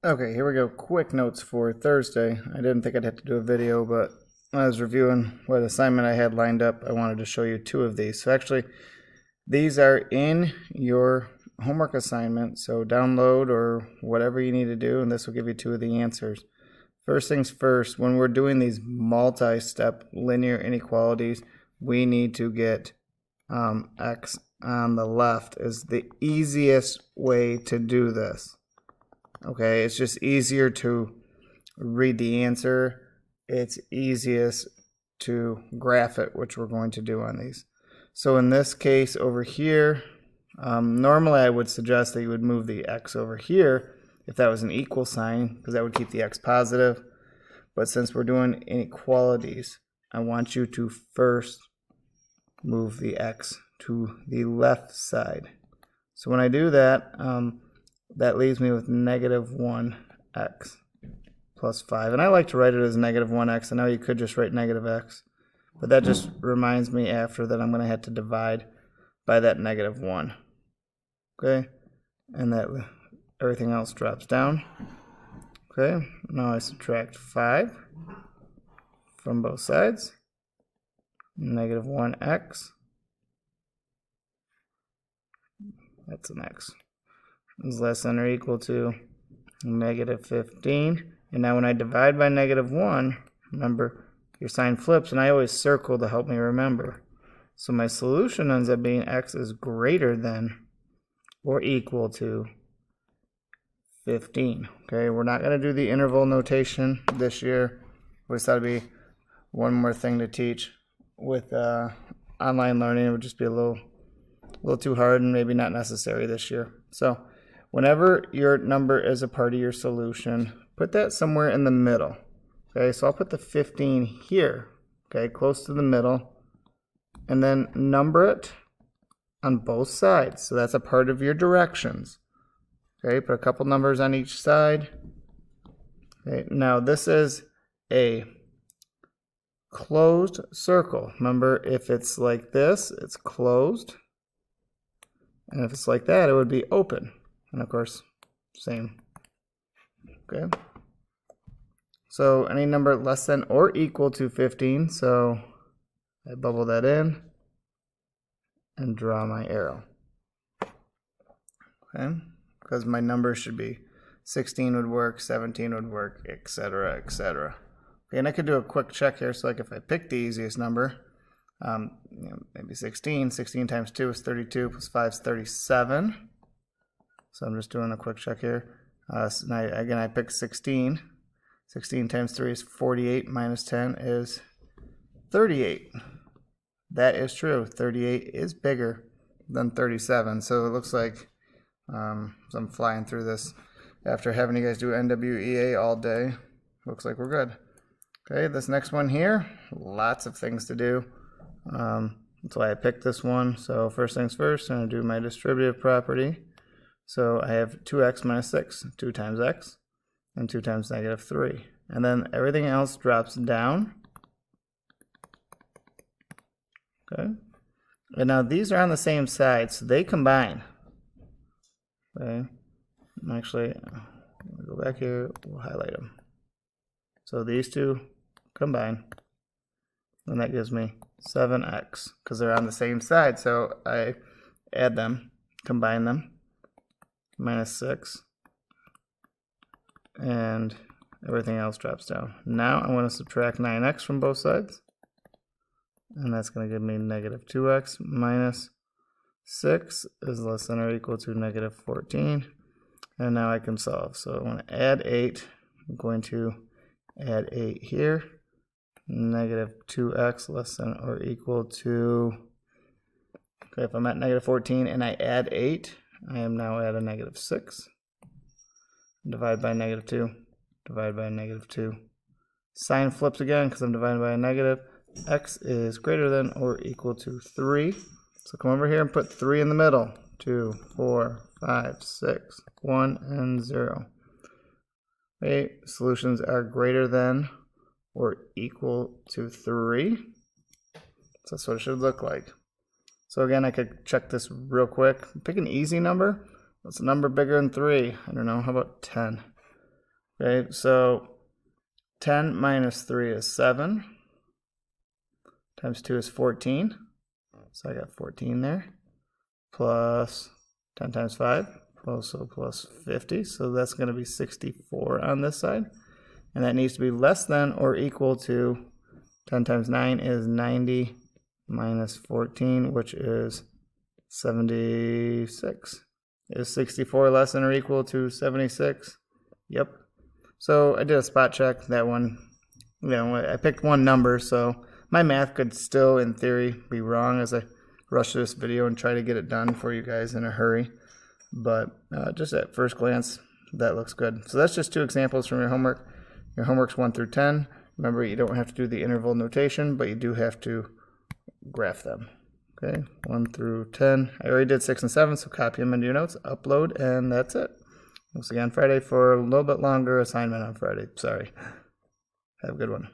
Okay, here we go. Quick notes for Thursday. I didn't think I'd have to do a video, but when I was reviewing what assignment I had lined up, I wanted to show you two of these. So actually, these are in your homework assignment, so download or whatever you need to do, and this will give you two of the answers. First things first, when we're doing these multi-step linear inequalities, we need to get x on the left is the easiest way to do this. Okay, it's just easier to read the answer. It's easiest to graph it, which we're going to do on these. So in this case over here, normally I would suggest that you would move the x over here if that was an equal sign, because that would keep the x positive. But since we're doing inequalities, I want you to first move the x to the left side. So when I do that, that leaves me with negative 1x plus 5. And I like to write it as negative 1x. I know you could just write negative x, but that just reminds me after that I'm going to have to divide by that negative 1. Okay, and that everything else drops down. Okay, now I subtract 5 from both sides. Negative 1x. That's an x. Is less than or equal to negative 15. And now when I divide by negative 1, remember, your sign flips, and I always circle to help me remember. So my solution ends up being x is greater than or equal to 15. Okay, we're not going to do the interval notation this year. We thought it'd be one more thing to teach with online learning. It would just be a little too hard and maybe not necessary this year. So whenever your number is a part of your solution, put that somewhere in the middle. Okay, so I'll put the 15 here, okay, close to the middle, and then number it on both sides. So that's a part of your directions. Okay, put a couple numbers on each side. Okay, now this is a closed circle. Remember, if it's like this, it's closed. And if it's like that, it would be open. And of course, same. Okay. So any number less than or equal to 15. So I bubble that in and draw my arrow. Okay. Because my numbers should be 16 would work, 17 would work, etc., etc. Okay, and I could do a quick check here. So like if I pick the easiest number, maybe 16. 16 times 2 is 32, plus 5 is 37. So I'm just doing a quick check here. So now, again, I picked 16. 16 times 3 is 48, minus 10 is 38. That is true. 38 is bigger than 37. So it looks like, so I'm flying through this after having you guys do NWEA all day. Looks like we're good. Okay, this next one here, lots of things to do. That's why I picked this one. So first things first, I'm going to do my distributive property. So I have 2x minus 6, 2 times x, and 2 times negative 3. And then everything else drops down. Okay. And now these are on the same side, so they combine. Okay. Actually, we'll go back here, we'll highlight them. So these two combine. And that gives me 7x, because they're on the same side. So I add them, combine them, minus 6, and everything else drops down. Now I want to subtract 9x from both sides, and that's going to give me negative 2x minus 6 is less than or equal to negative 14. And now I can solve. So I want to add 8. I'm going to add 8 here. Negative 2x less than or equal to, okay, if I'm at negative 14 and I add 8, I am now at a negative 6. Divide by negative 2. Divide by negative 2. Sign flips again because I'm dividing by a negative. X is greater than or equal to 3. So come over here and put 3 in the middle. 2, 4, 5, 6, 1, and 0. Okay, solutions are greater than or equal to 3. So that's what it should look like. So again, I could check this real quick. Pick an easy number. What's a number bigger than 3? I don't know, how about 10? Okay, so 10 minus 3 is 7. Times 2 is 14. So I got 14 there. Plus 10 times 5. Also plus 50. So that's going to be 64 on this side. And that needs to be less than or equal to 10 times 9 is 90 minus 14, which is 76. Is 64 less than or equal to 76? Yep. So I did a spot check. That one, you know, I picked one number, so my math could still, in theory, be wrong as I rush this video and try to get it done for you guys in a hurry. But just at first glance, that looks good. So that's just 2 examples from your homework. Your homework's 1 through 10. Remember, you don't have to do the interval notation, but you do have to graph them. Okay, 1 through 10. I already did 6 and 7, so copy them into your notes, upload, and that's it. We'll see you on Friday for a little bit longer assignment on Friday. Sorry. Have a good one.